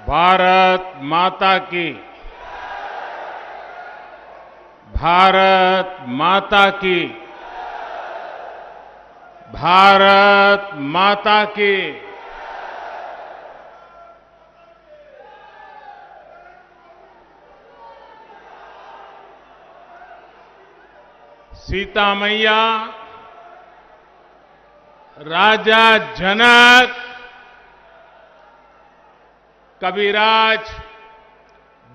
भारत माता की। भारत माता की। भारत माता की। सीता मैया, राजा जनक, कविराज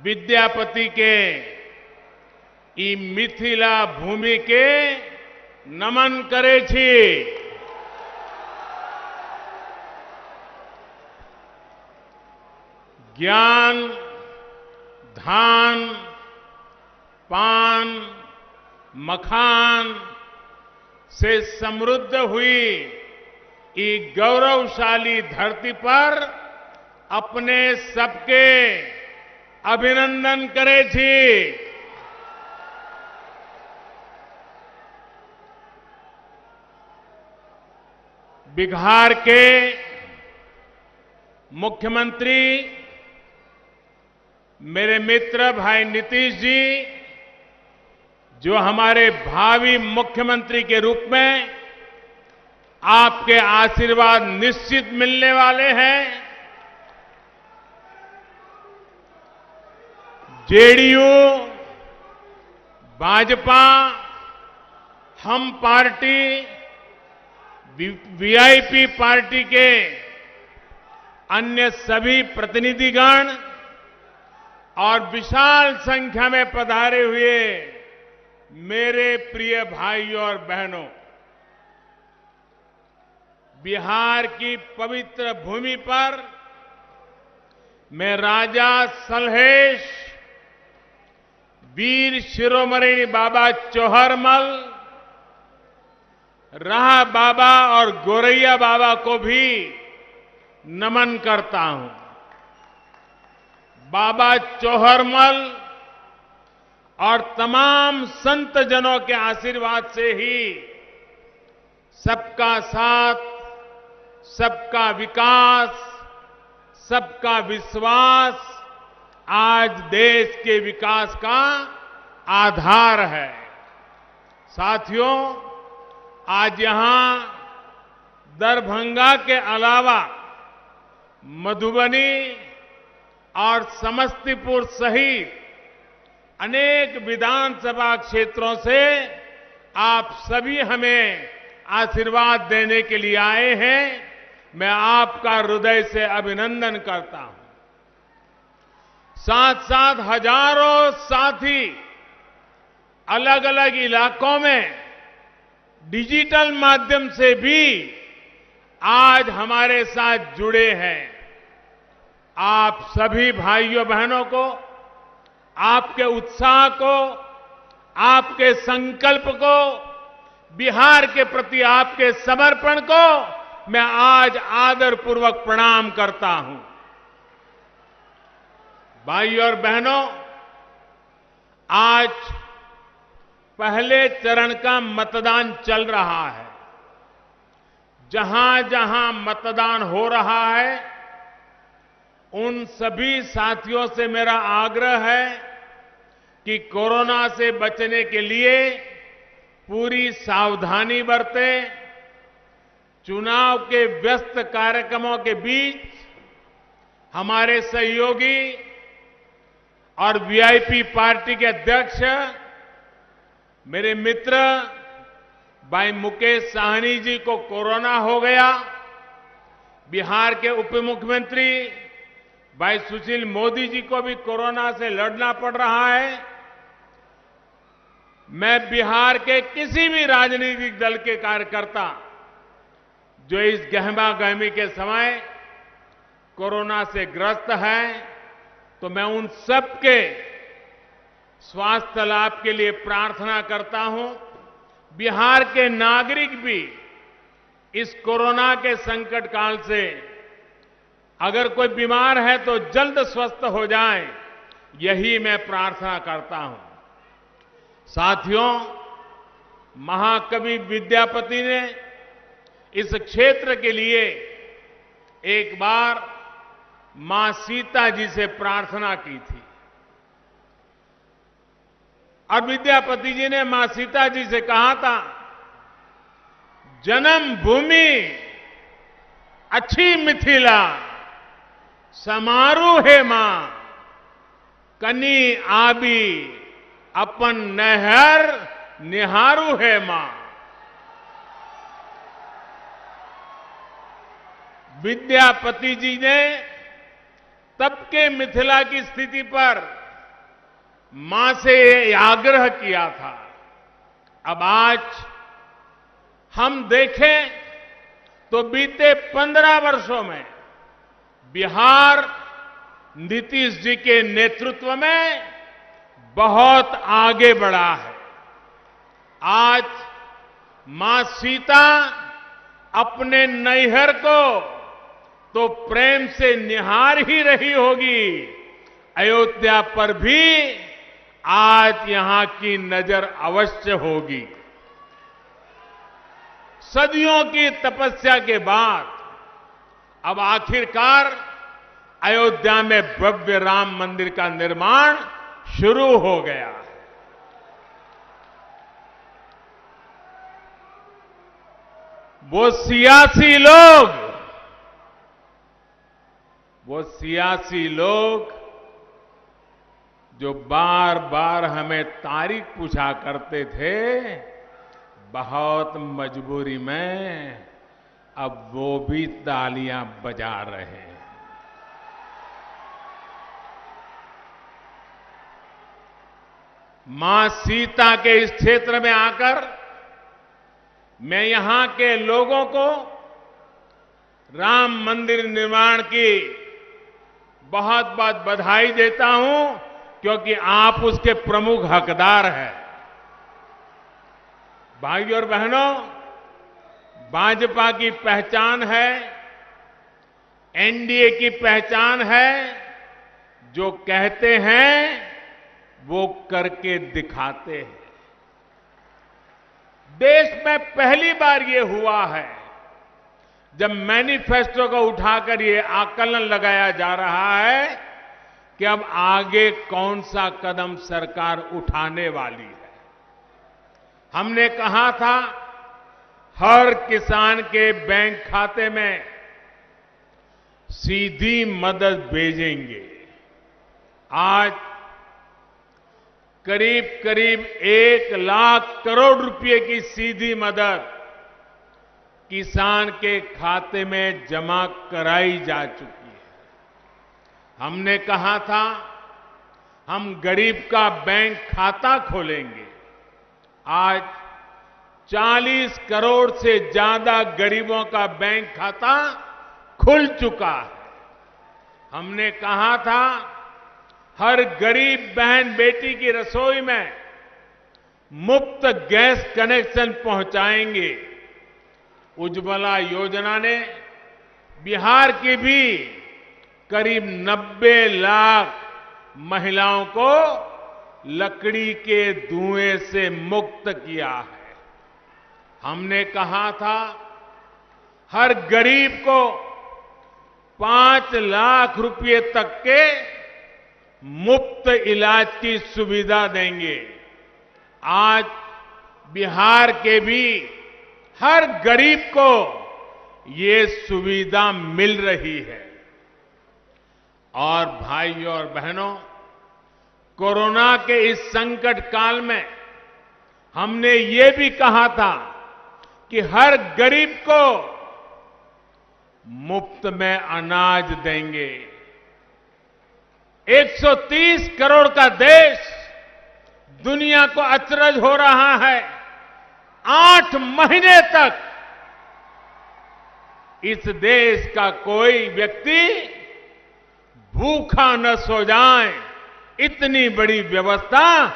विद्यापति के ई मिथिला भूमि के नमन करे छी। ज्ञान, धान, पान, मखान से समृद्ध हुई ई गौरवशाली धरती पर अपने सबके अभिनंदन करे छी। बिहार के मुख्यमंत्री मेरे मित्र भाई नीतीश जी, जो हमारे भावी मुख्यमंत्री के रूप में आपके आशीर्वाद निश्चित मिलने वाले हैं। जेडीयू, भाजपा, हम पार्टी, वीआईपी पार्टी के अन्य सभी प्रतिनिधिगण और विशाल संख्या में पधारे हुए मेरे प्रिय भाइयों और बहनों, बिहार की पवित्र भूमि पर मैं राजा सलहेश, वीर शिरोमणि बाबा चौहरमल, राह बाबा और गोरैया बाबा को भी नमन करता हूं। बाबा चौहरमल और तमाम संत जनों के आशीर्वाद से ही सबका साथ, सबका विकास, सबका विश्वास आज देश के विकास का आधार है। साथियों, आज यहां दरभंगा के अलावा मधुबनी और समस्तीपुर सहित अनेक विधानसभा क्षेत्रों से आप सभी हमें आशीर्वाद देने के लिए आए हैं। मैं आपका हृदय से अभिनंदन करता हूं। साथ साथ हजारों साथी अलग अलग इलाकों में डिजिटल माध्यम से भी आज हमारे साथ जुड़े हैं। आप सभी भाइयों बहनों को, आपके उत्साह को, आपके संकल्प को, बिहार के प्रति आपके समर्पण को मैं आज आदरपूर्वक प्रणाम करता हूं। भाइयों और बहनों, आज पहले चरण का मतदान चल रहा है। जहां जहां मतदान हो रहा है, उन सभी साथियों से मेरा आग्रह है कि कोरोना से बचने के लिए पूरी सावधानी बरतें। चुनाव के व्यस्त कार्यक्रमों के बीच हमारे सहयोगी और वीआईपी पार्टी के अध्यक्ष मेरे मित्र भाई मुकेश साहनी जी को कोरोना हो गया। बिहार के उप मुख्यमंत्री भाई सुशील मोदी जी को भी कोरोना से लड़ना पड़ रहा है। मैं बिहार के किसी भी राजनीतिक दल के कार्यकर्ता जो इस गहमा-गहमी के समय कोरोना से ग्रस्त हैं, तो मैं उन सबके स्वास्थ्य लाभ के लिए प्रार्थना करता हूं। बिहार के नागरिक भी इस कोरोना के संकट काल से अगर कोई बीमार है तो जल्द स्वस्थ हो जाए, यही मैं प्रार्थना करता हूं। साथियों, महाकवि विद्यापति ने इस क्षेत्र के लिए एक बार मां सीता जी से प्रार्थना की थी और विद्यापति जी ने मां सीता जी से कहा था, जन्म भूमि अच्छी मिथिला, समारू है मां, कनी आबी अपन नहर निहारू है मां। विद्यापति जी ने तब के मिथिला की स्थिति पर मां से आग्रह किया था। अब आज हम देखें तो बीते 15 वर्षों में बिहार नीतीश जी के नेतृत्व में बहुत आगे बढ़ा है। आज मां सीता अपने नैहर को तो प्रेम से निहार ही रही होगी, अयोध्या पर भी आज यहां की नजर अवश्य होगी। सदियों की तपस्या के बाद अब आखिरकार अयोध्या में भव्य राम मंदिर का निर्माण शुरू हो गया है। वो सियासी लोग जो बार बार हमें तारीख पूछा करते थे, बहुत मजबूरी में अब वो भी तालियां बजा रहे हैं। मां सीता के इस क्षेत्र में आकर मैं यहां के लोगों को राम मंदिर निर्माण की बहुत बहुत बधाई देता हूं, क्योंकि आप उसके प्रमुख हकदार हैं। भाइयों और बहनों, भाजपा की पहचान है, एनडीए की पहचान है, जो कहते हैं वो करके दिखाते हैं। देश में पहली बार ये हुआ है जब मैनिफेस्टो को उठाकर ये आकलन लगाया जा रहा है कि अब आगे कौन सा कदम सरकार उठाने वाली है। हमने कहा था हर किसान के बैंक खाते में सीधी मदद भेजेंगे। आज करीब करीब 1 लाख करोड़ रुपए की सीधी मदद किसान के खाते में जमा कराई जा चुकी है। हमने कहा था हम गरीब का बैंक खाता खोलेंगे। आज 40 करोड़ से ज्यादा गरीबों का बैंक खाता खुल चुका है। हमने कहा था हर गरीब बहन बेटी की रसोई में मुफ्त गैस कनेक्शन पहुंचाएंगे। उज्ज्वला योजना ने बिहार की भी करीब 90 लाख महिलाओं को लकड़ी के धुएं से मुक्त किया है। हमने कहा था हर गरीब को 5 लाख रुपए तक के मुफ्त इलाज की सुविधा देंगे। आज बिहार के भी हर गरीब को ये सुविधा मिल रही है। और भाइयों और बहनों, कोरोना के इस संकट काल में हमने ये भी कहा था कि हर गरीब को मुफ्त में अनाज देंगे। 130 करोड़ का देश दुनिया को अचरज हो रहा है। 8 महीने तक इस देश का कोई व्यक्ति भूखा न सो जाए, इतनी बड़ी व्यवस्था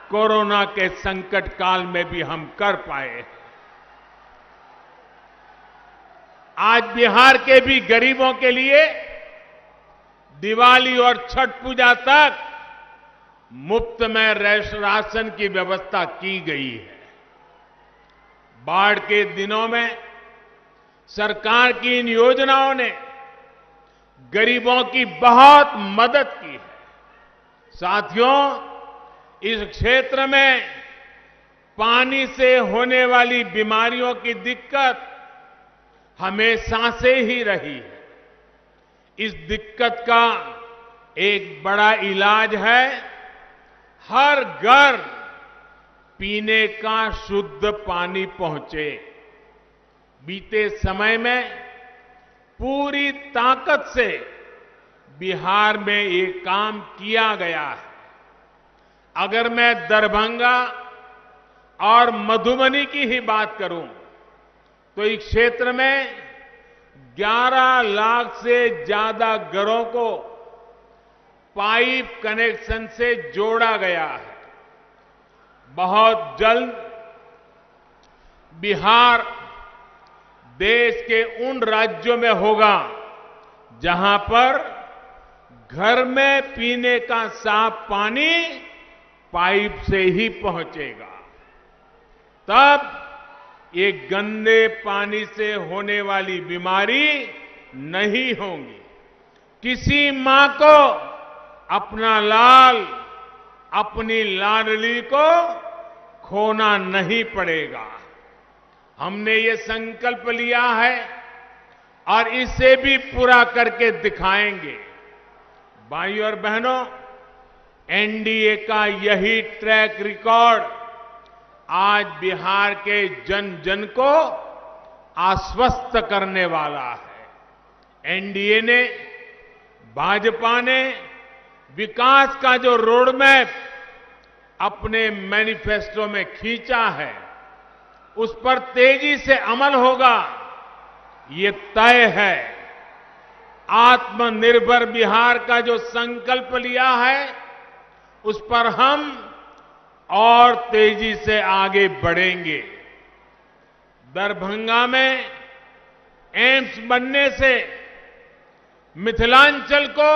कोरोना के संकट काल में भी हम कर पाए। आज बिहार के भी गरीबों के लिए दिवाली और छठ पूजा तक मुफ्त में राशन की व्यवस्था की गई है। बाढ़ के दिनों में सरकार की इन योजनाओं ने गरीबों की बहुत मदद की है। साथियों, इस क्षेत्र में पानी से होने वाली बीमारियों की दिक्कत हमेशा से ही रही है। इस दिक्कत का एक बड़ा इलाज है हर घर पीने का शुद्ध पानी पहुंचे। बीते समय में पूरी ताकत से बिहार में ये काम किया गया है। अगर मैं दरभंगा और मधुबनी की ही बात करूं तो इस क्षेत्र में 11 लाख से ज्यादा घरों को पाइप कनेक्शन से जोड़ा गया है। बहुत जल्द बिहार देश के उन राज्यों में होगा जहां पर घर में पीने का साफ पानी पाइप से ही पहुंचेगा। तब ये गंदे पानी से होने वाली बीमारी नहीं होगी। किसी मां को अपना लाल, अपनी लाडली को खोना नहीं पड़ेगा। हमने ये संकल्प लिया है और इसे भी पूरा करके दिखाएंगे। भाइयों और बहनों, एनडीए का यही ट्रैक रिकॉर्ड आज बिहार के जन जन को आश्वस्त करने वाला है। एनडीए ने, भाजपा ने विकास का जो रोड मैप अपने मैनिफेस्टो में खींचा है, उस पर तेजी से अमल होगा, ये तय है। आत्मनिर्भर बिहार का जो संकल्प लिया है, उस पर हम और तेजी से आगे बढ़ेंगे। दरभंगा में एम्स बनने से मिथिलांचल को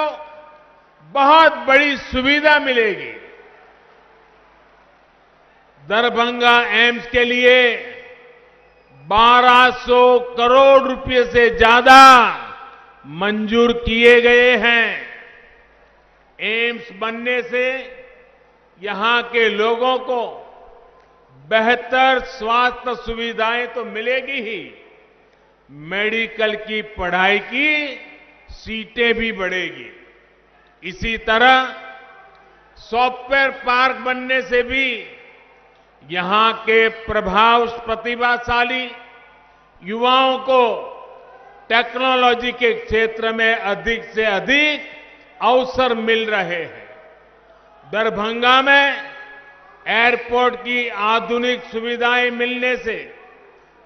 बहुत बड़ी सुविधा मिलेगी। दरभंगा एम्स के लिए 1200 करोड़ रुपए से ज्यादा मंजूर किए गए हैं। एम्स बनने से यहां के लोगों को बेहतर स्वास्थ्य सुविधाएं तो मिलेगी ही, मेडिकल की पढ़ाई की सीटें भी बढ़ेगी। इसी तरह सॉफ्टवेयर पार्क बनने से भी यहां के प्रतिभाशाली युवाओं को टेक्नोलॉजी के क्षेत्र में अधिक से अधिक अवसर मिल रहे हैं। दरभंगा में एयरपोर्ट की आधुनिक सुविधाएं मिलने से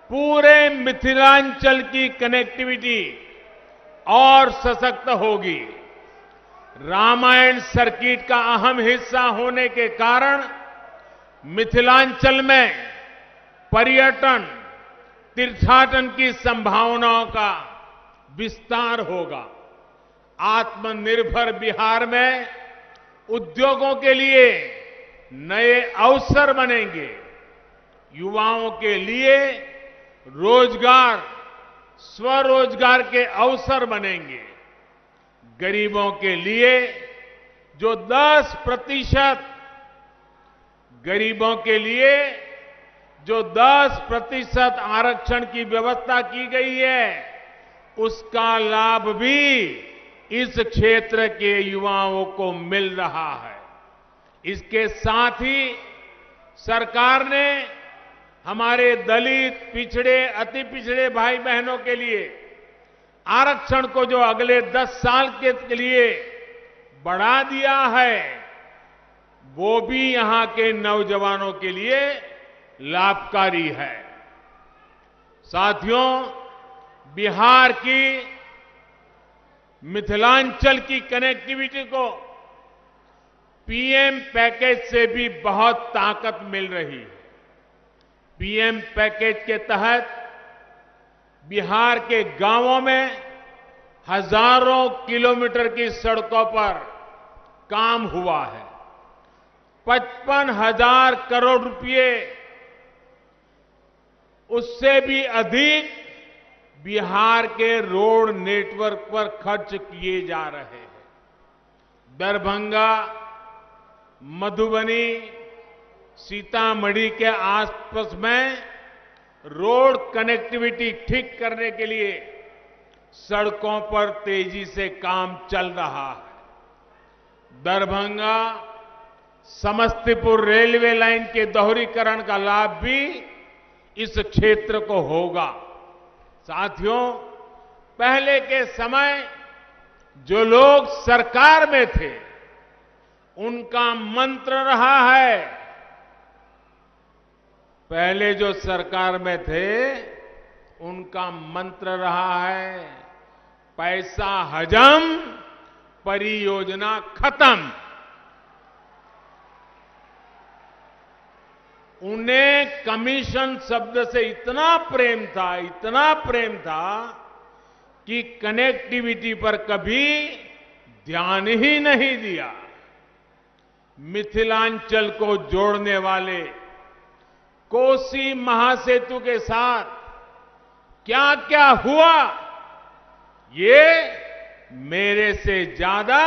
पूरे मिथिलांचल की कनेक्टिविटी और सशक्त होगी। रामायण सर्किट का अहम हिस्सा होने के कारण मिथिलांचल में पर्यटन, तीर्थाटन की संभावनाओं का विस्तार होगा। आत्मनिर्भर बिहार में उद्योगों के लिए नए अवसर बनेंगे। युवाओं के लिए रोजगार, स्वरोजगार के अवसर बनेंगे। गरीबों के लिए जो 10% आरक्षण की व्यवस्था की गई है, उसका लाभ भी इस क्षेत्र के युवाओं को मिल रहा है। इसके साथ ही सरकार ने हमारे दलित, पिछड़े, अति पिछड़े भाई बहनों के लिए आरक्षण को जो अगले 10 साल के लिए बढ़ा दिया है, वो भी यहां के नौजवानों के लिए लाभकारी है। साथियों, बिहार की मिथिलांचल की कनेक्टिविटी को पीएम पैकेज से भी बहुत ताकत मिल रही है। पीएम पैकेज के तहत बिहार के गांवों में हजारों किलोमीटर की सड़कों पर काम हुआ है। 55,000 करोड़ रुपए, उससे भी अधिक बिहार के रोड नेटवर्क पर खर्च किए जा रहे हैं। दरभंगा, मधुबनी, सीतामढ़ी के आसपास में रोड कनेक्टिविटी ठीक करने के लिए सड़कों पर तेजी से काम चल रहा है। दरभंगा समस्तीपुर रेलवे लाइन के दोहरीकरण का लाभ भी इस क्षेत्र को होगा। साथियों, पहले के समय जो लोग सरकार में थे, उनका मंत्र रहा है, पहले जो सरकार में थे उनका मंत्र रहा है, पैसा हजम, परियोजना खत्म। उन्हें कमीशन शब्द से इतना प्रेम था कि कनेक्टिविटी पर कभी ध्यान ही नहीं दिया। मिथिलांचल को जोड़ने वाले कोसी महासेतु के साथ क्या क्या हुआ, ये मेरे से ज्यादा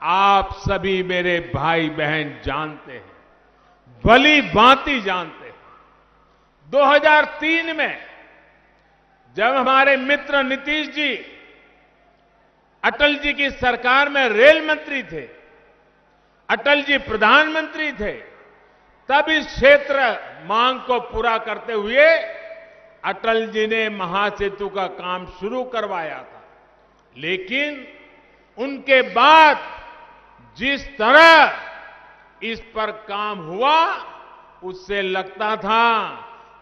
आप सभी मेरे भाई बहन जानते हैं, भली भांति जानते हैं। 2003 में जब हमारे मित्र नीतीश जी अटल जी की सरकार में रेल मंत्री थे, अटल जी प्रधानमंत्री थे, तब इस क्षेत्र मांग को पूरा करते हुए अटल जी ने महासेतु का काम शुरू करवाया था। लेकिन उनके बाद जिस तरह इस पर काम हुआ, उससे लगता था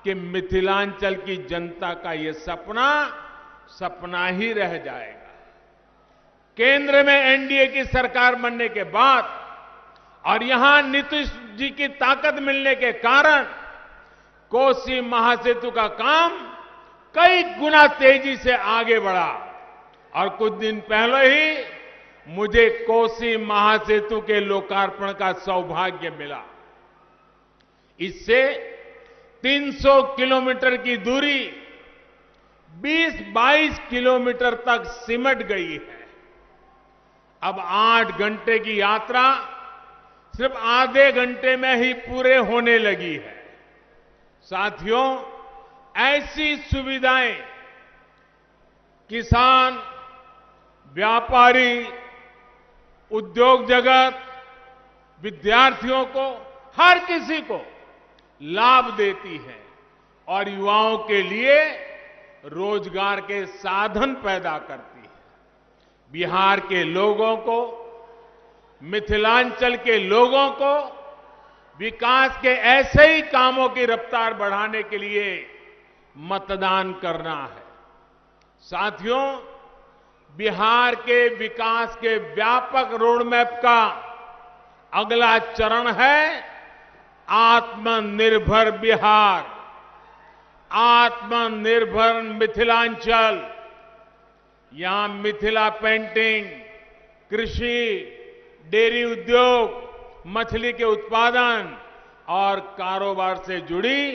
कि मिथिलांचल की जनता का ये सपना ही रह जाएगा। केंद्र में एनडीए की सरकार बनने के बाद और यहां नीतीश जी की ताकत मिलने के कारण कोसी महासेतु का काम कई गुना तेजी से आगे बढ़ा और कुछ दिन पहले ही मुझे कोसी महासेतु के लोकार्पण का सौभाग्य मिला। इससे 300 किलोमीटर की दूरी 20-22 किलोमीटर तक सिमट गई है। अब 8 घंटे की यात्रा सिर्फ आधे घंटे में ही पूरे होने लगी है। साथियों, ऐसी सुविधाएं किसान, व्यापारी, उद्योग जगत, विद्यार्थियों को, हर किसी को लाभ देती है और युवाओं के लिए रोजगार के साधन पैदा करती है। बिहार के लोगों को, मिथिलांचल के लोगों को विकास के ऐसे ही कामों की रफ्तार बढ़ाने के लिए मतदान करना है। साथियों, बिहार के विकास के व्यापक रोडमैप का अगला चरण है आत्मनिर्भर बिहार, आत्मनिर्भर मिथिलांचल। यहां मिथिला पेंटिंग, कृषि, डेयरी उद्योग, मछली के उत्पादन और कारोबार से जुड़ी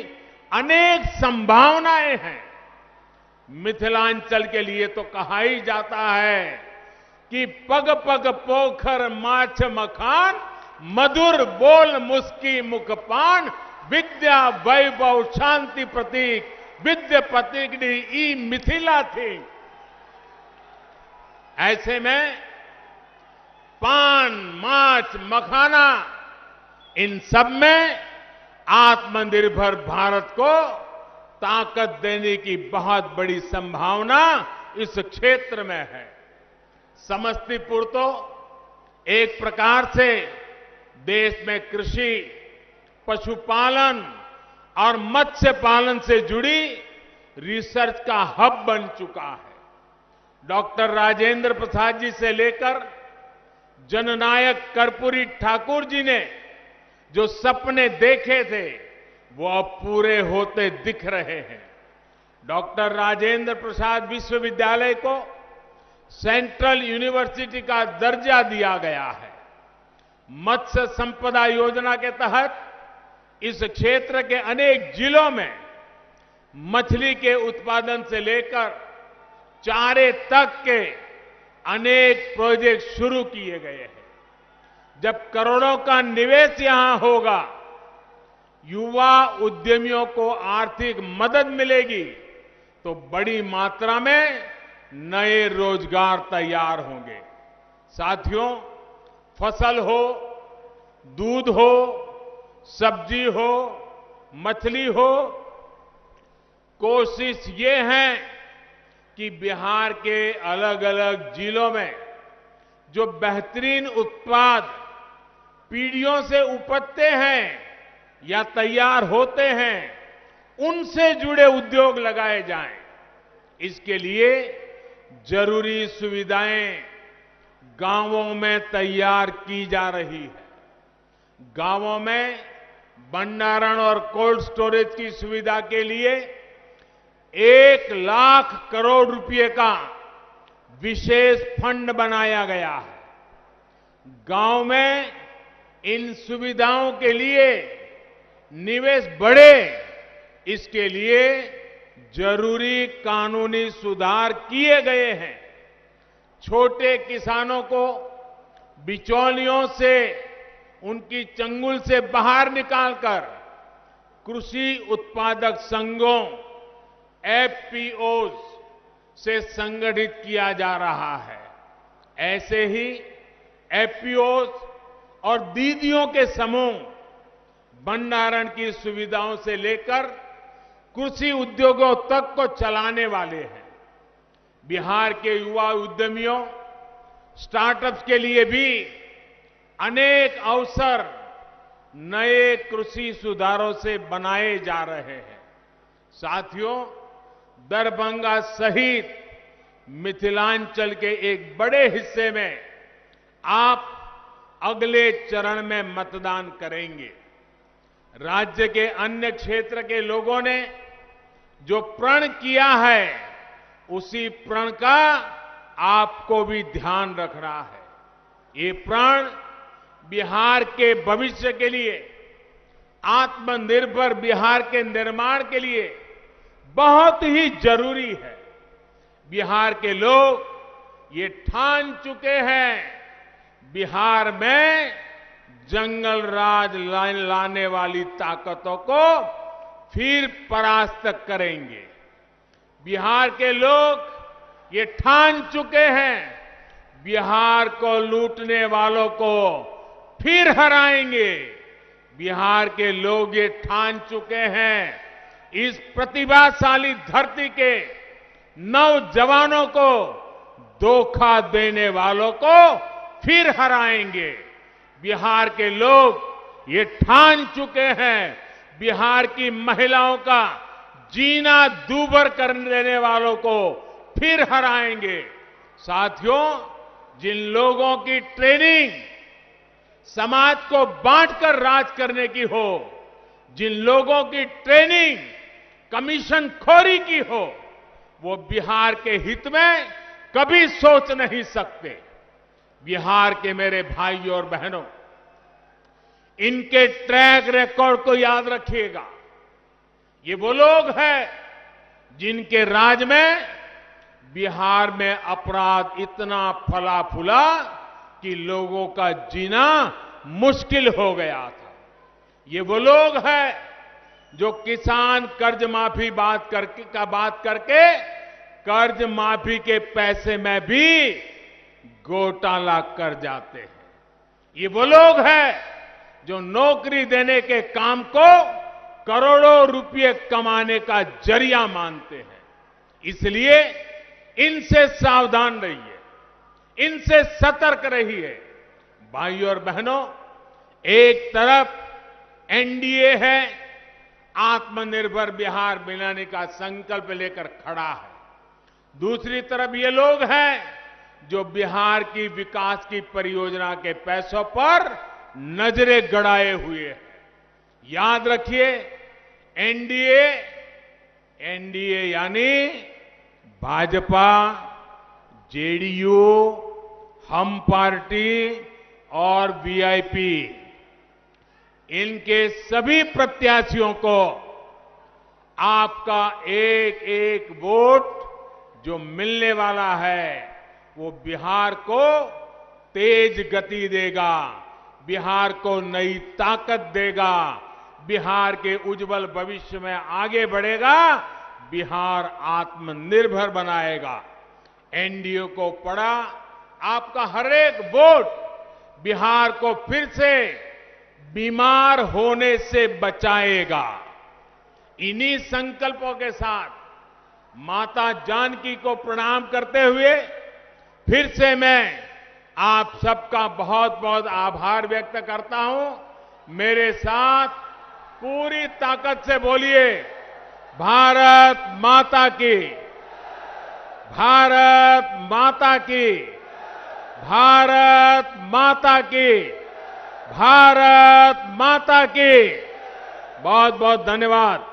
अनेक संभावनाएं हैं। मिथिलांचल के लिए तो कहा ही जाता है कि पग पग पोखर माछ मखान, मधुर बोल मुस्की मुखपान, विद्या वैभव शांति प्रतीक, विद्या प्रतीक ई मिथिला थी। ऐसे में पान, माछ, मखाना, इन सब में आत्मनिर्भर भारत को ताकत देने की बहुत बड़ी संभावना इस क्षेत्र में है। समस्तीपुर तो एक प्रकार से देश में कृषि, पशुपालन और मत्स्य पालन से जुड़ी रिसर्च का हब बन चुका है। डॉक्टर राजेंद्र प्रसाद जी से लेकर जननायक कर्पूरी ठाकुर जी ने जो सपने देखे थे, वो अब पूरे होते दिख रहे हैं। डॉक्टर राजेंद्र प्रसाद विश्वविद्यालय को सेंट्रल यूनिवर्सिटी का दर्जा दिया गया है। मत्स्य संपदा योजना के तहत इस क्षेत्र के अनेक जिलों में मछली के उत्पादन से लेकर चारे तक के अनेक प्रोजेक्ट शुरू किए गए हैं। जब करोड़ों का निवेश यहां होगा, युवा उद्यमियों को आर्थिक मदद मिलेगी, तो बड़ी मात्रा में नए रोजगार तैयार होंगे। साथियों, फसल हो, दूध हो, सब्जी हो, मछली हो, कोशिश ये है कि बिहार के अलग अलग जिलों में जो बेहतरीन उत्पाद पीढ़ियों से उपजते हैं या तैयार होते हैं, उनसे जुड़े उद्योग लगाए जाएं। इसके लिए जरूरी सुविधाएं गांवों में तैयार की जा रही है। गांवों में भंडारण और कोल्ड स्टोरेज की सुविधा के लिए 1,00,000 करोड़ रुपए का विशेष फंड बनाया गया है। गांव में इन सुविधाओं के लिए निवेश बढ़े, इसके लिए जरूरी कानूनी सुधार किए गए हैं। छोटे किसानों को बिचौलियों से, उनकी चंगुल से बाहर निकालकर कृषि उत्पादक संघों एफपीओज से संगठित किया जा रहा है। ऐसे ही एफपीओज और दीदियों के समूह भंडारण की सुविधाओं से लेकर कृषि उद्योगों तक को चलाने वाले हैं। बिहार के युवा उद्यमियों, स्टार्टअप्स के लिए भी अनेक अवसर नए कृषि सुधारों से बनाए जा रहे हैं। साथियों, दरभंगा सहित मिथिलांचल के एक बड़े हिस्से में आप अगले चरण में मतदान करेंगे। राज्य के अन्य क्षेत्र के लोगों ने जो प्रण किया है, उसी प्रण का आपको भी ध्यान रखना है। ये प्रण बिहार के भविष्य के लिए, आत्मनिर्भर बिहार के निर्माण के लिए बहुत ही जरूरी है। बिहार के लोग ये ठान चुके हैं, बिहार में जंगल राज लाने वाली ताकतों को फिर परास्त करेंगे। बिहार के लोग ये ठान चुके हैं, बिहार को लूटने वालों को फिर हराएंगे। बिहार के लोग ये ठान चुके हैं, इस प्रतिभाशाली धरती के नौजवानों को धोखा देने वालों को फिर हराएंगे। बिहार के लोग ये ठान चुके हैं, बिहार की महिलाओं का जीना दूभर कर देने वालों को फिर हराएंगे। साथियों, जिन लोगों की ट्रेनिंग समाज को बांटकर राज करने की हो, जिन लोगों की ट्रेनिंग कमीशन खोरी की हो, वो बिहार के हित में कभी सोच नहीं सकते। बिहार के मेरे भाइयों और बहनों, इनके ट्रैक रिकॉर्ड को याद रखिएगा। ये वो लोग हैं जिनके राज में बिहार में अपराध इतना फला फूला कि लोगों का जीना मुश्किल हो गया था। ये वो लोग हैं जो किसान कर्ज माफी बात करके कर्ज माफी के पैसे में भी घोटाला कर जाते हैं। ये वो लोग हैं जो नौकरी देने के काम को करोड़ों रुपए कमाने का जरिया मानते हैं। इसलिए इनसे सावधान रहिए, इनसे सतर्क रहिए। भाइयों और बहनों, एक तरफ एनडीए है, आत्मनिर्भर बिहार बनाने का संकल्प लेकर खड़ा है। दूसरी तरफ ये लोग हैं जो बिहार की विकास की परियोजना के पैसों पर नजरें गड़ाए हुए हैं। याद रखिए, एनडीए यानी भाजपा, जेडीयू, हम पार्टी और वीआईपी, इनके सभी प्रत्याशियों को आपका एक एक वोट जो मिलने वाला है वो बिहार को तेज गति देगा, बिहार को नई ताकत देगा, बिहार के उज्जवल भविष्य में आगे बढ़ेगा, बिहार आत्मनिर्भर बनाएगा। एनडीए को पड़ा आपका हर एक वोट बिहार को फिर से बीमार होने से बचाएगा। इन्हीं संकल्पों के साथ माता जानकी को प्रणाम करते हुए फिर से मैं आप सबका बहुत बहुत आभार व्यक्त करता हूं। मेरे साथ पूरी ताकत से बोलिए, भारत माता की, भारत माता की, भारत माता की, भारत माता की। बहुत बहुत धन्यवाद।